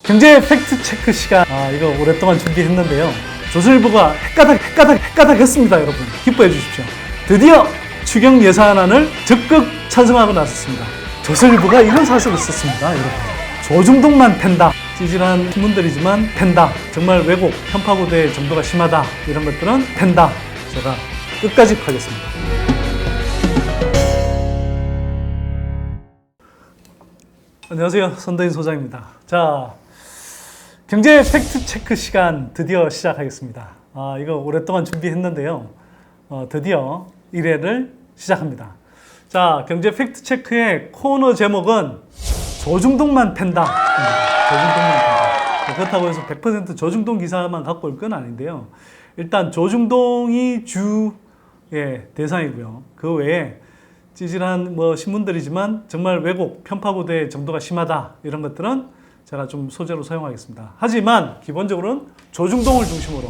경제 팩트 체크 시간. 이거 오랫동안 준비했는데요. 조선일보가 헷가닥 했습니다, 여러분. 기뻐해 주십시오. 드디어 추경 예산안을 적극 찬성하고 나섰습니다. 조선일보가 이런 사실을 썼습니다, 여러분. 조중동만 팬다. 찌질한 신문들이지만 팬다. 정말 왜곡, 편파 고대의 정도가 심하다. 이런 것들은 팬다. 제가 끝까지 파겠습니다. 안녕하세요, 선대인 소장입니다. 자, 경제 팩트 체크 시간 드디어 시작하겠습니다. 이거 오랫동안 준비했는데요. 드디어 1회를 시작합니다. 자, 경제 팩트 체크의 코너 제목은 조중동만 팬다. 조중동만 팬다. 그렇다고 해서 100% 조중동 기사만 갖고 올 건 아닌데요. 일단 조중동이 주의 대상이고요. 그 외에 찌질한 신문들이지만 정말 왜곡, 편파 고대의 정도가 심하다. 이런 것들은 제가 좀 소재로 사용하겠습니다. 하지만 기본적으로는 조중동을 중심으로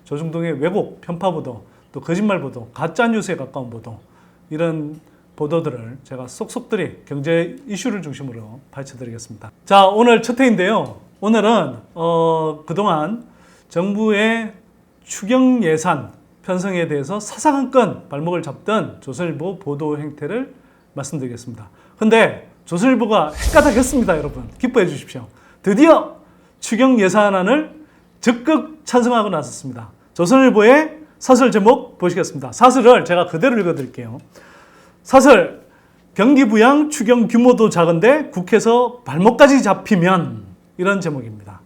조중동의 왜곡, 편파 보도, 또 거짓말 보도, 가짜 뉴스에 가까운 보도, 이런 보도들을 제가 쏙쏙들이 경제 이슈를 중심으로 파헤쳐드리겠습니다. 자, 오늘 첫 회인데요. 오늘은 그동안 정부의 추경 예산 편성에 대해서 사사건 발목을 잡던 조선일보 보도 행태를 말씀드리겠습니다. 근데 조선일보가 헷가닥 했습니다, 여러분. 기뻐해 주십시오. 드디어 추경 예산안을 적극 찬성하고 나섰습니다. 조선일보의 사설 제목 보시겠습니다. 사설을 제가 그대로 읽어드릴게요. 사설, 경기 부양 추경 규모도 작은데 국회에서 발목까지 잡히면, 이런 제목입니다.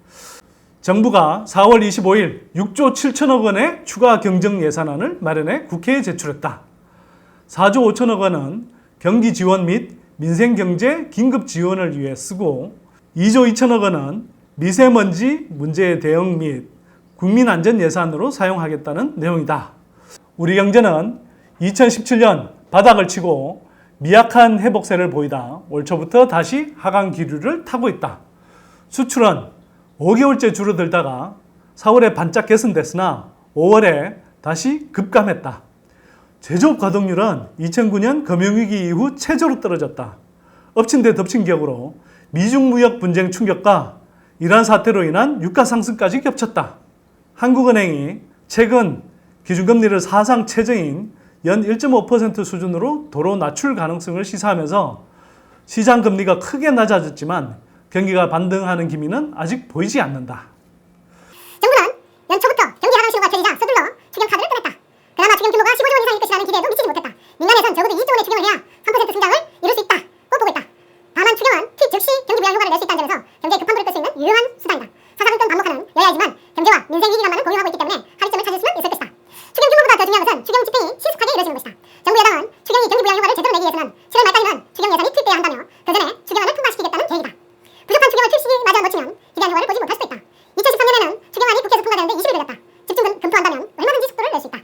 정부가 4월 25일 6조 7천억 원의 추가 경정 예산안을 마련해 국회에 제출했다. 4조 5천억 원은 경기 지원 및 민생경제 긴급 지원을 위해 쓰고 2조 2천억 원은 미세먼지 문제 대응 및 국민안전 예산으로 사용하겠다는 내용이다. 우리 경제는 2017년 바닥을 치고 미약한 회복세를 보이다 올 초부터 다시 하강 기류를 타고 있다. 수출은 5개월째 줄어들다가 4월에 반짝 개선됐으나 5월에 다시 급감했다. 제조업 가동률은 2009년 금융위기 이후 최저로 떨어졌다. 엎친 데 덮친 격으로 미중 무역 분쟁 충격과 이란 사태로 인한 유가 상승까지 겹쳤다. 한국은행이 최근 기준금리를 사상 최저인 연 1.5% 수준으로 도로 낮출 가능성을 시사하면서 시장 금리가 크게 낮아졌지만 경기가 반등하는 기미는 아직 보이지 않는다. 정부는 연초부터 경기 하강 신호가 켜지자 서둘러 추경 카드를 꺼냈다. 그나마 추경 규모가 15조 원 이상일 것이라는 기대에도 미치지 못했다. 민간에선 적어도 2조 원의 추경을 해야 3% 성장을 이룰 수 있다고 보고 있다. 다만 추경은 즉시 경기 부양 효과를 낼 수 있다는 점에서 경제에 급한 불을 끌 수 있는 유효한 수단이다. 사사건건 반복하는 여야이지만 경제와 민생 위기감만은 공유하고 있기 때문에 합의점을 찾을 수는 있을 것이다. 추경 규모보다 더 중요한 것은 추경 집행이 신속하게 이루어지는 것이다. 정부 여당은 추경이 경기 부양 효과를 제대로 내기 위해서는 7월 말까지는 추경 예산이 투입돼야 한다며 그 전에 추경안을 통과시키겠다는 계획이다. 부족한 추경을 출시마저 놓치면 기대한 효과를 보지 못할 수도 있다. 2013년에는 추경안이 국회에서 통과되는데 20일 걸렸다. 집중 검토한다면 얼마든지 속도를 낼 수 있다.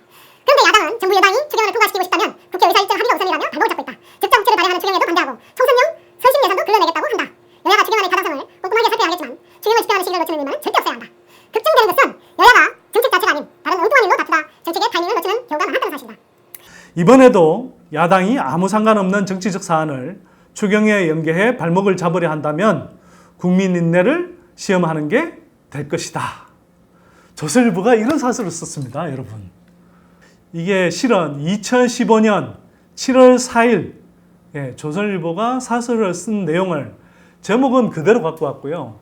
그런데 야당은 정부 여당이 추경안을 통과시키고 싶다면 국회 의사일정 합의가 우선이라며 발목을 잡고 있다. 적정 억제를 발휘하는 추경에도 반대하고 청산용 선심 예산도 끌어내겠다고 한다. 여야가 추경안의 타당성을 꼼꼼하게 살펴야 하겠지만 추경을 집행하는 시기를 놓치는 일만은 절대 없어야 한다. 걱정되는 것은 여야가 정책 자체가 아닌 다른 엉뚱한 일로 다투다 정책의 타이밍을 놓치는 경우가 많았다는 사실이다. 이번에도 야당이 아무 상관없는 정치적 사안을 추경에 연계해 발목을 잡으려 한다면 국민 인내를 시험하는 게 될 것이다. 조선일보가 이런 사설을 썼습니다, 여러분. 이게 실은 2015년 7월 4일 조선일보가 사설을 쓴 내용을 제목은 그대로 갖고 왔고요.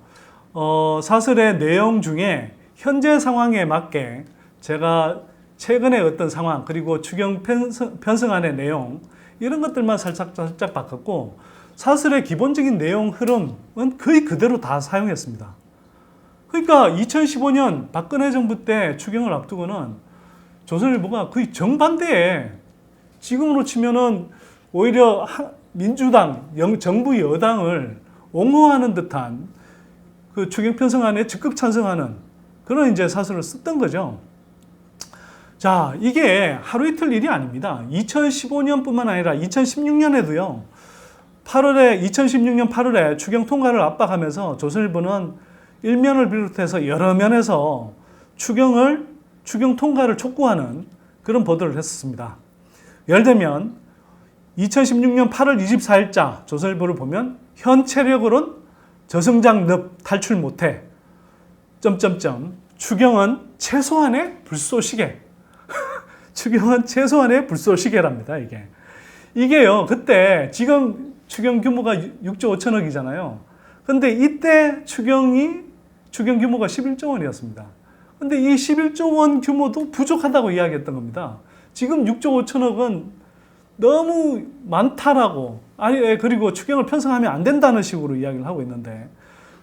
사설의 내용 중에 현재 상황에 맞게 제가 최근의 어떤 상황, 그리고 추경 편성안의 내용, 이런 것들만 살짝 바꿨고 사설의 기본적인 내용 흐름은 거의 그대로 다 사용했습니다. 그러니까 2015년 박근혜 정부 때 추경을 앞두고는 조선일보가 거의 정반대에, 지금으로 치면은 오히려 민주당, 정부 여당을 옹호하는 듯한 그 추경 편성안에 적극 찬성하는 그런 이제 사설을 썼던 거죠. 자, 이게 하루 이틀 일이 아닙니다. 2015년뿐만 아니라 2016년에도요. 2016년 8월에 추경 통과를 압박하면서 조선일보는 일면을 비롯해서 여러 면에서 추경 통과를 촉구하는 그런 보도를 했었습니다. 예를 들면 2016년 8월 24일자 조선일보를 보면 현 체력으로는 저성장 늪 탈출 못해. 점점점. 추경은 최소한의 불쏘시개. 추경은 최소한의 불쏘시개랍니다, 이게. 이게요, 그때 지금 추경 규모가 6조 5천억이잖아요. 근데 이때 추경 규모가 11조 원이었습니다. 근데 이 11조 원 규모도 부족하다고 이야기했던 겁니다. 지금 6조 5천억은 너무 많다라고, 그리고 추경을 편성하면 안 된다는 식으로 이야기를 하고 있는데,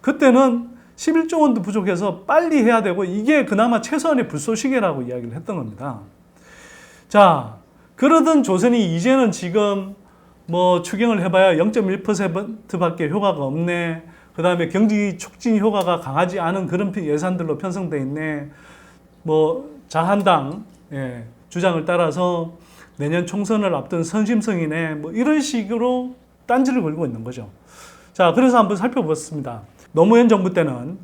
그때는 11조 원도 부족해서 빨리 해야 되고, 이게 그나마 최소한의 불쏘시개라고 이야기를 했던 겁니다. 자, 그러던 조선이 이제는 지금 뭐 추경을 해봐야 0.1%밖에 효과가 없네. 그 다음에 경기 촉진 효과가 강하지 않은 그런 예산들로 편성돼 있네. 뭐 자한당 주장을 따라서 내년 총선을 앞둔 선심성이네. 뭐 이런 식으로 딴지를 걸고 있는 거죠. 자, 그래서 한번 살펴봤습니다. 노무현 정부 때는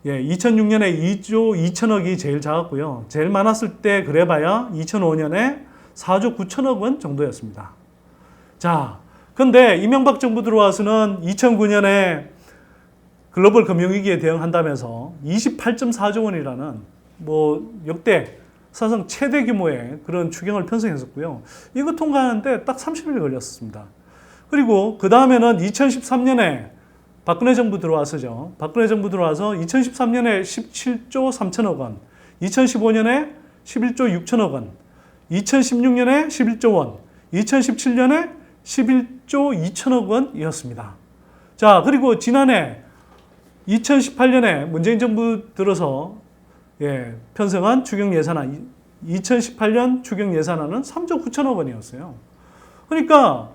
2006년에 2조 2천억이 제일 작았고요. 제일 많았을 때 그래봐야 2005년에 4조 9천억 원 정도였습니다. 자, 근데 이명박 정부 들어와서는 2009년에 글로벌 금융위기에 대응한다면서 28.4조 원이라는 뭐 역대 사상 최대 규모의 그런 추경을 편성했었고요. 이거 통과하는데 딱 30일 걸렸습니다. 그리고 그 다음에는 2013년에 박근혜 정부 들어와서죠. 박근혜 정부 들어와서 2013년에 17조 3천억 원, 2015년에 11조 6천억 원, 2016년에 11조 원, 2017년에 11조 2천억 원이었습니다. 자, 그리고 지난해 2018년에 문재인 정부 들어서 편성한 추경 예산안, 2018년 추경 예산안은 3조 9천억 원이었어요. 그러니까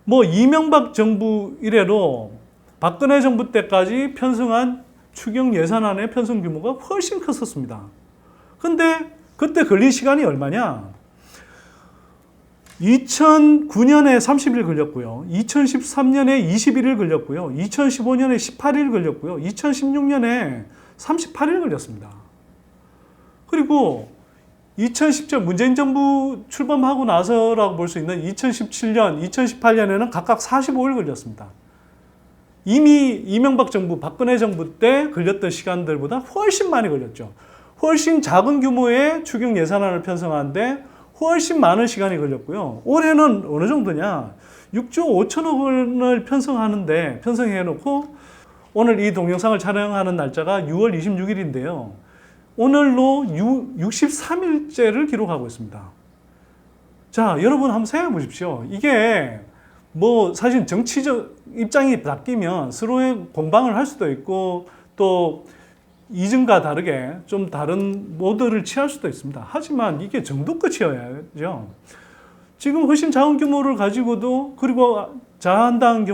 뭐 이명박 정부 이래로 박근혜 정부 때까지 편성한 추경 예산안의 편성 규모가 훨씬 컸었습니다. 근데 그때 걸린 시간이 얼마냐? 2009년에 30일 걸렸고요. 2013년에 21일 걸렸고요. 2015년에 18일 걸렸고요. 2016년에 38일 걸렸습니다. 그리고 2017년 문재인 정부 출범하고 나서라고 볼 수 있는 2017년, 2018년에는 각각 45일 걸렸습니다. 이미 이명박 정부, 박근혜 정부 때 걸렸던 시간들보다 훨씬 많이 걸렸죠. 훨씬 작은 규모의 추경 예산안을 편성하는데 훨씬 많은 시간이 걸렸고요. 올해는 어느 정도냐? 6조 5천억 원을 편성해놓고 오늘 이 동영상을 촬영하는 날짜가 6월 26일인데요. 오늘로 63일째를 기록하고 있습니다. 자, 여러분 한번 생각해 보십시오. 이게 뭐 사실 정치적 입장이 바뀌면 서로의 공방을 할 수도 있고 또 이전과 다르게 좀 다른 모드를 취할 수도 있습니다. 하지만 이게 정도 끝이어야죠. 지금 훨씬 작은 규모를 가지고도, 그리고 자한당의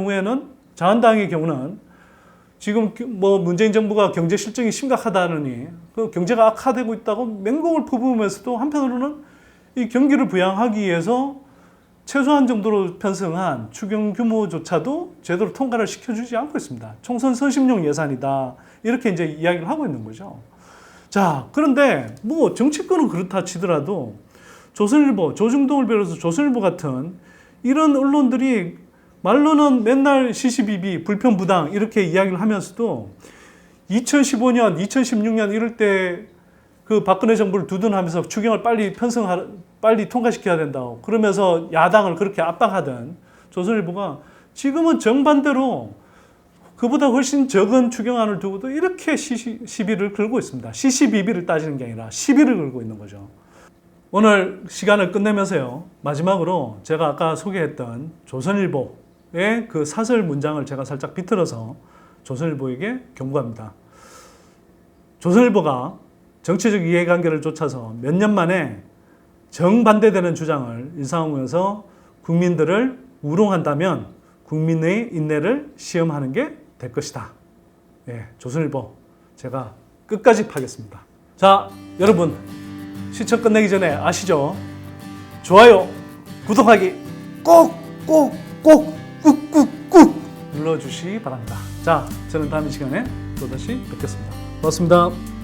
경우는 지금 뭐 문재인 정부가 경제 실정이 심각하다느니 그 경제가 악화되고 있다고 맹공을 퍼부으면서도 한편으로는 이 경기를 부양하기 위해서 최소한 정도로 편성한 추경 규모조차도 제대로 통과를 시켜주지 않고 있습니다. 총선 선심용 예산이다. 이렇게 이제 이야기를 하고 있는 거죠. 자, 그런데 뭐 정치권은 그렇다 치더라도 조선일보, 조중동을 비롯해서 조선일보 같은 이런 언론들이 말로는 맨날 시시비비, 불편부당 이렇게 이야기를 하면서도 2015년, 2016년 이럴 때 그 박근혜 정부를 두둔하면서 추경을 빨리 통과시켜야 된다고 그러면서 야당을 그렇게 압박하던 조선일보가 지금은 정반대로 그보다 훨씬 적은 추경안을 두고도 이렇게 시비를 걸고 있습니다. 시시비비를 따지는 게 아니라 시비를 걸고 있는 거죠. 오늘 시간을 끝내면서요, 마지막으로 제가 아까 소개했던 조선일보의 그 사설 문장을 제가 살짝 비틀어서 조선일보에게 경고합니다. 조선일보가 정치적 이해관계를 쫓아서 몇 년 만에 정반대되는 주장을 일삼으면서 국민들을 우롱한다면 국민의 인내를 시험하는 게 될 것이다. 조선일보 제가 끝까지 파겠습니다. 자, 여러분 시청 끝내기 전에 아시죠? 좋아요, 구독하기 꾹꾹꾹 꾹꾹꾹 눌러주시기 바랍니다. 자, 저는 다음 시간에 또다시 뵙겠습니다. 고맙습니다.